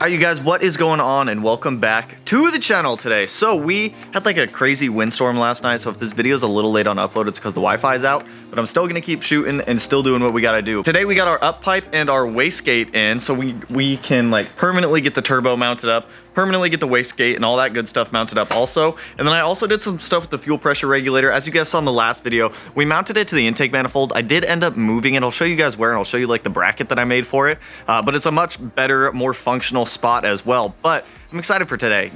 Alright you guys, what is going on, and welcome back to the channel today. So we had like a crazy windstorm last night, so if this video is a little late on upload, it's because the Wi-Fi is out, but I'm still gonna keep shooting and still doing what we gotta do. Today we got our up pipe and our wastegate in, so we can like permanently get the turbo mounted up, permanently get the wastegate and all that good stuff mounted up also. And then I also did some stuff with the fuel pressure regulator. As you guys saw in the last video, we mounted it to the intake manifold. I did end up moving it. I'll show you guys where, and I'll show you like the bracket that I made for it, but it's a much better, more functional spot as well. But I'm excited for today.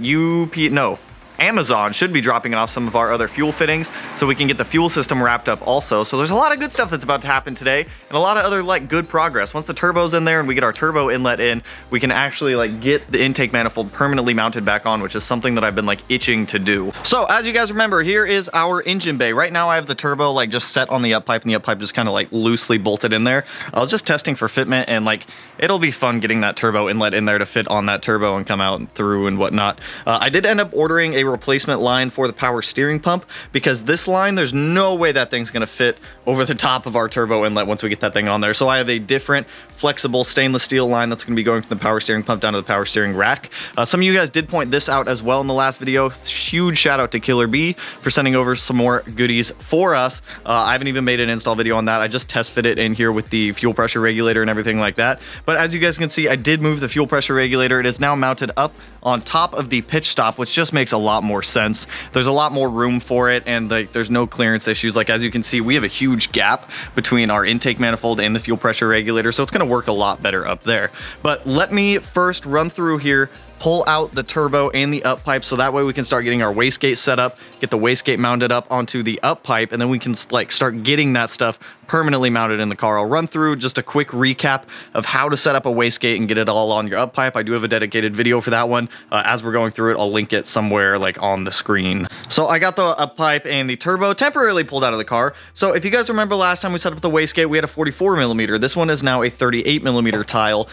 Amazon should be dropping off some of our other fuel fittings so we can get the fuel system wrapped up also. So there's a lot of good stuff that's about to happen today, and a lot of other like good progress. Once the turbo's in there and we get our turbo inlet in, we can actually like get the intake manifold permanently mounted back on, which is something that I've been like itching to do. So as you guys remember, here is our engine bay. Right now I have the turbo like just set on the up pipe, and the up pipe just kind of like loosely bolted in there. I was just testing for fitment, and like it'll be fun getting that turbo inlet in there to fit on that turbo and come out and through and whatnot. I did end up ordering a replacement line for the power steering pump, because this line, there's no way that thing's gonna fit over the top of our turbo inlet once we get that thing on there. So I have a different flexible stainless steel line that's gonna be going from the power steering pump down to the power steering rack. Some of you guys did point this out as well in the last video. Huge shout out to Killer B for sending over some more goodies for us. I haven't even made an install video on that. I just test fit it in here with the fuel pressure regulator and everything like that. But as you guys can see, I did move the fuel pressure regulator. It is now mounted up on top of the pitch stop, which just makes a lot more sense. There's a lot more room for it, and there's no clearance issues. Like as you can see, we have a huge gap between our intake manifold and the fuel pressure regulator, so it's gonna work a lot better up there. But let me first run through here, pull out the turbo and the up pipe, so that way we can start getting our wastegate set up, get the wastegate mounted up onto the up pipe, and then we can like start getting that stuff permanently mounted in the car. I'll run through just a quick recap of how to set up a wastegate and get it all on your up pipe. I do have a dedicated video for that one. As we're going through it, I'll link it somewhere like on the screen. So I got the up pipe and the turbo temporarily pulled out of the car. So if you guys remember last time we set up the wastegate, we had a 44 millimeter. This one is now a 38 millimeter tile.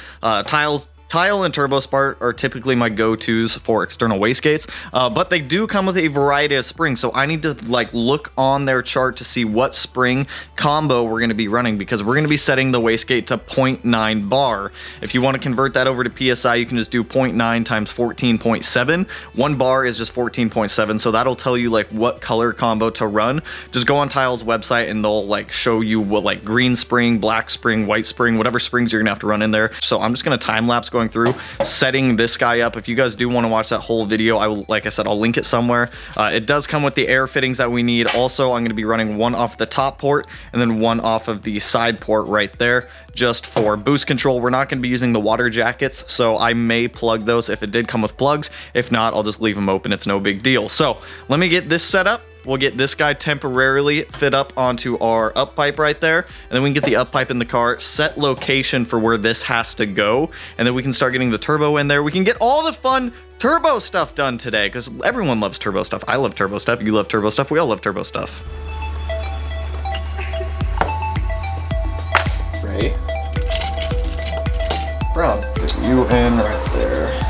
Tial and Turbo Spark are typically my go-tos for external wastegates, but they do come with a variety of springs, so I need to like look on their chart to see what spring combo we're going to be running, because we're going to be setting the wastegate to 0.9 bar. If you want to convert that over to PSI, you can just do 0.9 times 14.7. 1 bar is just 14.7, so that'll tell you like what color combo to run. Just go on Tial's website and they'll like show you what like green spring, black spring, white spring, whatever springs you're gonna have to run in there. So I'm just gonna time lapse going through setting this guy up. If you guys do want to watch that whole video, I will, like I said, I'll link it somewhere. It does come with the air fittings that we need. Also, I'm going to be running one off the top port and then one off of the side port right there, just for boost control. We're not going to be using the water jackets, so I may plug those if it did come with plugs. If not, I'll just leave them open. It's no big deal. So let me get this set up. We'll get this guy temporarily fit up onto our up pipe right there, and then we can get the up pipe in the car, set location for where this has to go, and then we can start getting the turbo in there. We can get all the fun turbo stuff done today, because everyone loves turbo stuff. I love turbo stuff. You love turbo stuff. We all love turbo stuff. Right. Brown, get you in right there.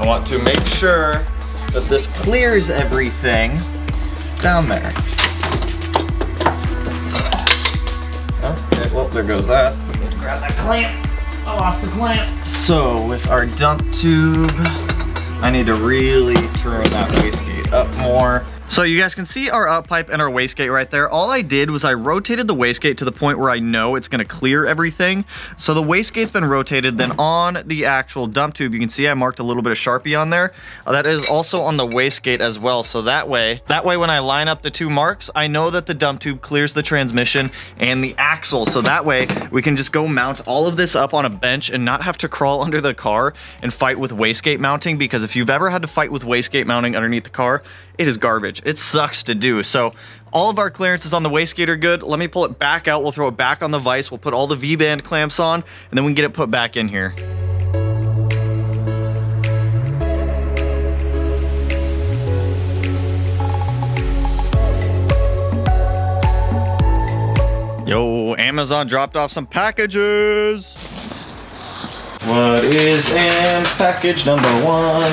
I want to make sure that this clears everything down there. Okay, well, there goes that. Grab that clamp off the clamp. So with our dump tube, I need to really turn that wastegate up more. So you guys can see our up pipe and our wastegate right there. All I did was I rotated the wastegate to the point where I know it's gonna clear everything. So the wastegate's been rotated. Then on the actual dump tube, you can see I marked a little bit of Sharpie on there. That is also on the wastegate as well. So that way when I line up the two marks, I know that the dump tube clears the transmission and the axle. So that way we can just go mount all of this up on a bench and not have to crawl under the car and fight with wastegate mounting, because if you've ever had to fight with wastegate mounting underneath the car, it is garbage. It sucks to do. So all of our clearances on the wastegate are good. Let me pull it back out. We'll throw it back on the vise. We'll put all the V-band clamps on, and then we can get it put back in here. Yo, Amazon dropped off some packages. What is in package number 1?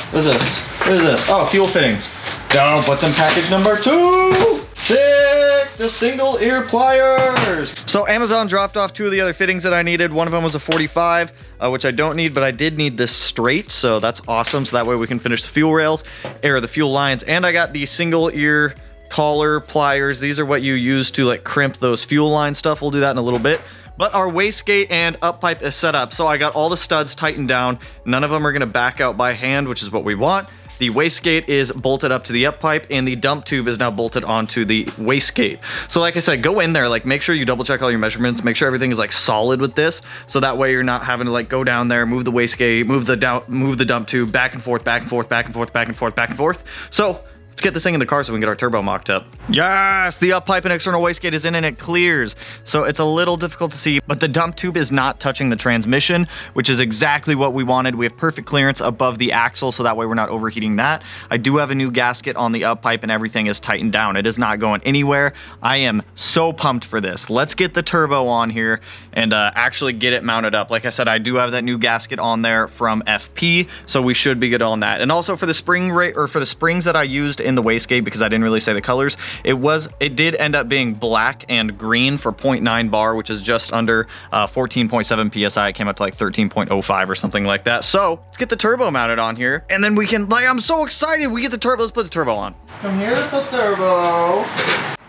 What is this? What is this? Oh, fuel fittings. Dope, what's in package number 2? Sick! The single ear pliers. So Amazon dropped off 2 of the other fittings that I needed. One of them was a 45, which I don't need, but I did need this straight, so that's awesome. So that way we can finish the fuel rails, or the fuel lines. And I got the single ear collar pliers. These are what you use to like crimp those fuel line stuff. We'll do that in a little bit. But our wastegate and up pipe is set up. So I got all the studs tightened down. None of them are gonna back out by hand, which is what we want. The wastegate is bolted up to the up pipe, and the dump tube is now bolted onto the wastegate. So like I said, go in there, like make sure you double check all your measurements, make sure everything is like solid with this, so that way you're not having to like go down there, move the wastegate, move the dump tube back and forth, back and forth, back and forth, back and forth, back and forth. So let's get this thing in the car so we can get our turbo mocked up. Yes, the up pipe and external wastegate is in and it clears. So it's a little difficult to see, but the dump tube is not touching the transmission, which is exactly what we wanted. We have perfect clearance above the axle, so that way we're not overheating that. I do have a new gasket on the up pipe and everything is tightened down. It is not going anywhere. I am so pumped for this. Let's get the turbo on here and actually get it mounted up. Like I said, I do have that new gasket on there from FP, so we should be good on that. And also for the spring for the springs that I used in the wastegate, because I didn't really say the colors, it did end up being black and green for 0.9 bar, which is just under 14.7 psi. It came up to like 13.05 or something like that. So let's get the turbo mounted on here, and then we can, like, I'm so excited we get the turbo. Let's put the turbo on. Come here with the turbo.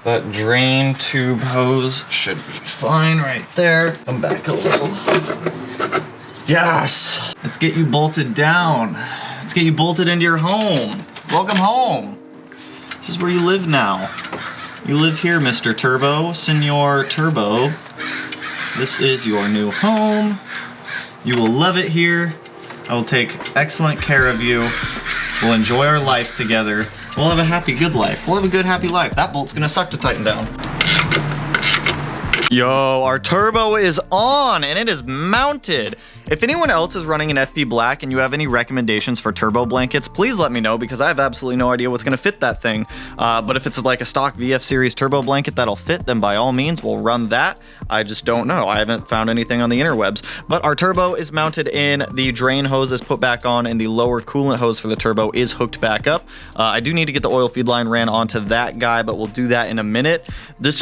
That drain tube hose should be fine right there. Come back a little. Yes, let's get you bolted down. Let's get you bolted into your home. Welcome home. This is where you live now. You live here, Mr. Turbo, Senor Turbo. This is your new home. You will love it here. I will take excellent care of you. We'll enjoy our life together. We'll have a happy, good life. We'll have a good, happy life. That bolt's gonna suck to tighten down. Yo, our turbo is on and it is mounted. If anyone else is running an FP Black and you have any recommendations for turbo blankets, please let me know, because I have absolutely no idea what's gonna fit that thing. But if it's like a stock VF series turbo blanket that'll fit, then by all means, we'll run that. I just don't know. I haven't found anything on the interwebs. But our turbo is mounted in, the drain hose is put back on, and the lower coolant hose for the turbo is hooked back up. I do need to get the oil feed line ran onto that guy, but we'll do that in a minute.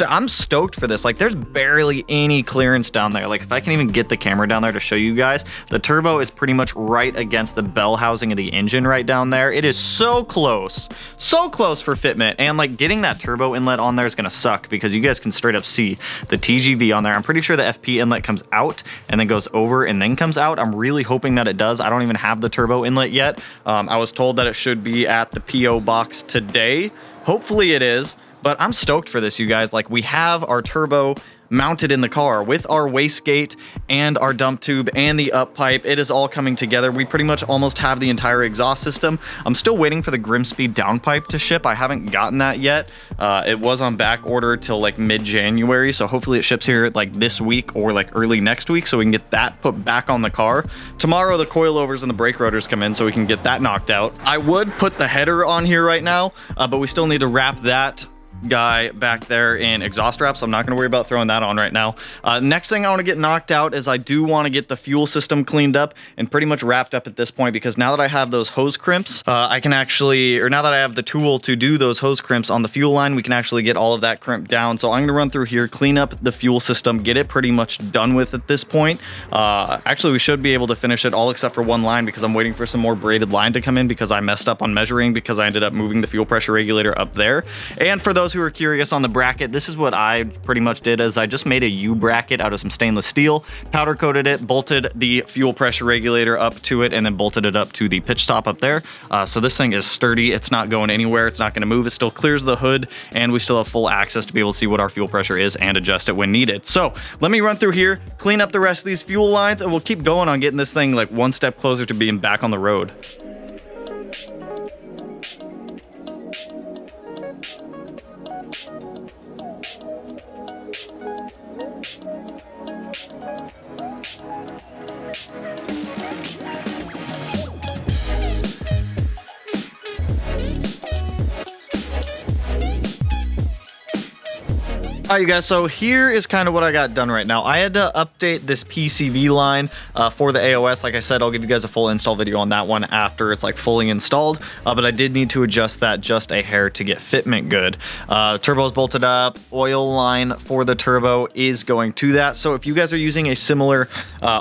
I'm stoked for this. Like, there's barely any clearance down there. Like, if I can even get the camera down there to show you guys, the turbo is pretty much right against the bell housing of the engine right down there. It is so close for fitment, and like getting that turbo inlet on there is gonna suck, because you guys can straight up see the TGV on there. I'm pretty sure the FP inlet comes out and then goes over and then comes out. I'm really hoping that it does. I don't even have the turbo inlet yet. I was told that it should be at the PO box today. Hopefully it is, but I'm stoked for this, you guys. Like, we have our turbo mounted in the car with our wastegate and our dump tube and the up pipe. It is all coming together. We pretty much almost have the entire exhaust system. I'm still waiting for the Grimmspeed downpipe to ship. I haven't gotten that yet. It was on back order till like mid-January, so hopefully it ships here like this week or like early next week, so we can get that put back on the car. Tomorrow the coilovers and the brake rotors come in, so we can get that knocked out. I would put the header on here right now, but we still need to wrap that guy back there in exhaust wrap, so I'm not going to worry about throwing that on right now. Next thing I want to get knocked out is I do want to get the fuel system cleaned up and pretty much wrapped up at this point, because now that I have those hose crimps, I can actually, or now that I have the tool to do those hose crimps on the fuel line, we can actually get all of that crimped down. So I'm going to run through here, clean up the fuel system, get it pretty much done with at this point. Actually, we should be able to finish it all except for one line, because I'm waiting for some more braided line to come in, because I messed up on measuring, because I ended up moving the fuel pressure regulator up there. And for those who are curious on the bracket, this is what I pretty much did, is I just made a U bracket out of some stainless steel, powder coated it, bolted the fuel pressure regulator up to it, and then bolted it up to the pitch stop up there. So this thing is sturdy. It's not going anywhere. It's not going to move. It still clears the hood, and we still have full access to be able to see what our fuel pressure is and adjust it when needed. So let me run through here, clean up the rest of these fuel lines, and we'll keep going on getting this thing like one step closer to being back on the road. All right, you guys, so here is kind of what I got done right now. I had to update this PCV line for the AOS. Like I said, I'll give you guys a full install video on that one after it's like fully installed, but I did need to adjust that just a hair to get fitment good. Turbo is bolted up, oil line for the turbo is going to that. So if you guys are using a similar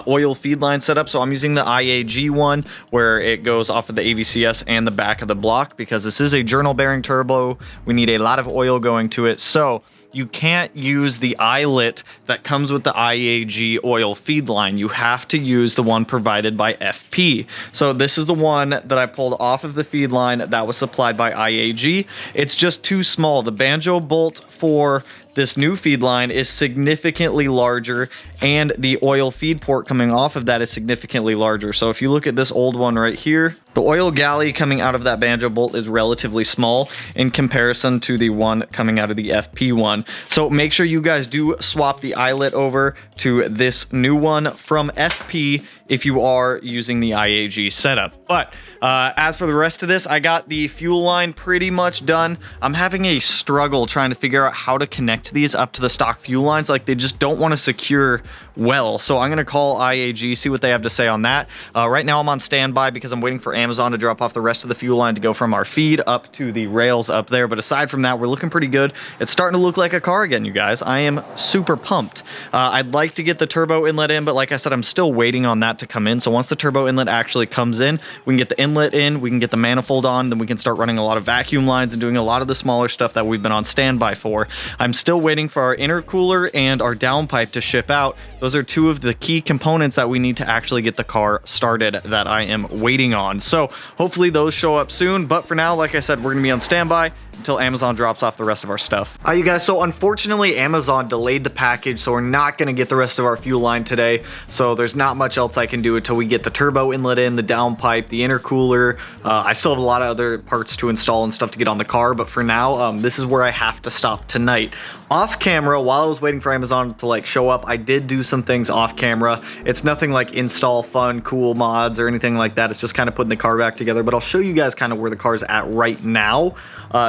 oil feed line setup, so I'm using the IAG one where it goes off of the AVCS and the back of the block, because this is a journal bearing turbo. We need a lot of oil going to it. So you can't use the eyelet that comes with the IAG oil feed line. You have to use the one provided by FP. So this is the one that I pulled off of the feed line that was supplied by IAG. It's just too small. The banjo bolt for this new feed line is significantly larger, and the oil feed port coming off of that is significantly larger. So if you look at this old one right here, the oil galley coming out of that banjo bolt is relatively small in comparison to the one coming out of the FP one. So make sure you guys do swap the eyelet over to this new one from FP if you are using the IAG setup. But as for the rest of this, I got the fuel line pretty much done. I'm having a struggle trying to figure out how to connect these up to the stock fuel lines. Like, they just don't want to secure well. So I'm gonna call IAG, see what they have to say on that. Right now I'm on standby because I'm waiting for Amazon to drop off the rest of the fuel line to go from our feed up to the rails up there. But aside from that, we're looking pretty good. It's starting to look like a car again, you guys. I am super pumped. I'd like to get the turbo inlet in, but like I said, I'm still waiting on that to come in. So once the turbo inlet actually comes in, we can get the inlet in, we can get the manifold on, then we can start running a lot of vacuum lines and doing a lot of the smaller stuff that we've been on standby for. I'm still waiting for our intercooler and our downpipe to ship out. Those are two of the key components that we need to actually get the car started that I am waiting on. So hopefully those show up soon. But for now, like I said, we're gonna be on standby until Amazon drops off the rest of our stuff. All right, you guys, so unfortunately Amazon delayed the package, so we're not gonna get the rest of our fuel line today. So there's not much else I can do until we get the turbo inlet in, the downpipe, the intercooler. I still have a lot of other parts to install and stuff to get on the car, but for now, this is where I have to stop tonight. Off camera, while I was waiting for Amazon to like show up, I did do some things off camera. It's nothing like install fun, cool mods or anything like that. It's just kind of putting the car back together, but I'll show you guys kind of where the car's at right now.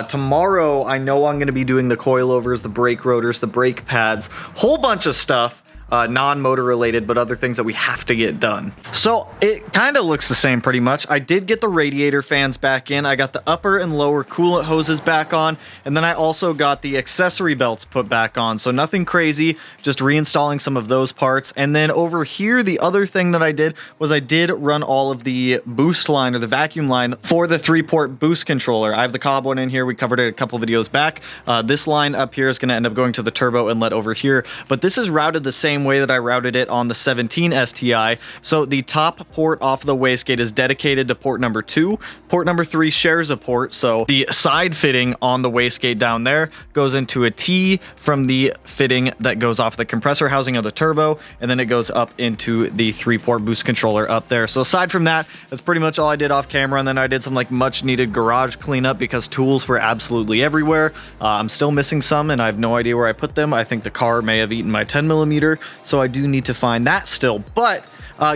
Tomorrow, I know I'm going to be doing the coilovers, the brake rotors, the brake pads, whole bunch of stuff. Non-motor related, but other things that we have to get done. So it kind of looks the same pretty much. I did get the radiator fans back in. I got the upper and lower coolant hoses back on, and then I also got the accessory belts put back on. So nothing crazy, just reinstalling some of those parts. And then over here, the other thing that I did was I did run all of the boost line or the vacuum line for the 3-port boost controller. I have the cob one in here. We covered it a couple videos back. This line up here is going to end up going to the turbo inlet over here, but this is routed the same way that I routed it on the 17 STI. So the top port off the wastegate is dedicated to port number 2. Port number 3 shares a port, so the side fitting on the wastegate down there goes into a T from the fitting that goes off the compressor housing of the turbo, and then it goes up into the 3-port boost controller up there. So aside from that, that's pretty much all I did off camera, and then I did some like much needed garage cleanup because tools were absolutely everywhere. I'm still missing some, and I have no idea where I put them. I think the car may have eaten my 10mm, so I do need to find that still. But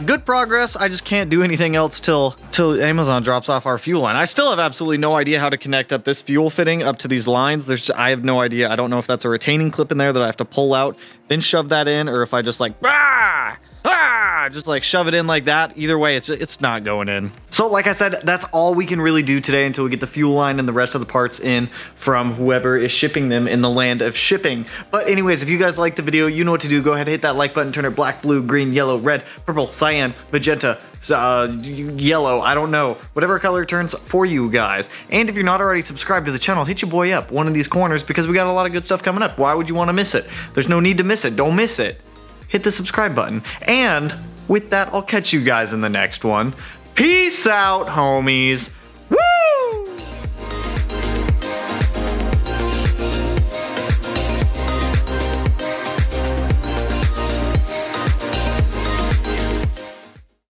good progress. I just can't do anything else till Amazon drops off our fuel line. I still have absolutely no idea how to connect up this fuel fitting up to these lines. I have no idea. I don't know if that's a retaining clip in there that I have to pull out, then shove that in, or if I just like just like shove it in like that. Either way, it's not going in. So like I said, that's all we can really do today until we get the fuel line and the rest of the parts in from whoever is shipping them in the land of shipping. But anyways, if you guys liked the video, you know what to do. Go ahead and hit that like button, turn it black, blue, green, yellow, red, purple, cyan, magenta, yellow, I don't know, whatever color turns for you guys. And if you're not already subscribed to the channel, hit your boy up one of these corners because we got a lot of good stuff coming up. Why would you want to miss it? There's no need to miss it. Don't miss it. Hit the subscribe button. And with that, I'll catch you guys in the next one. Peace out, homies.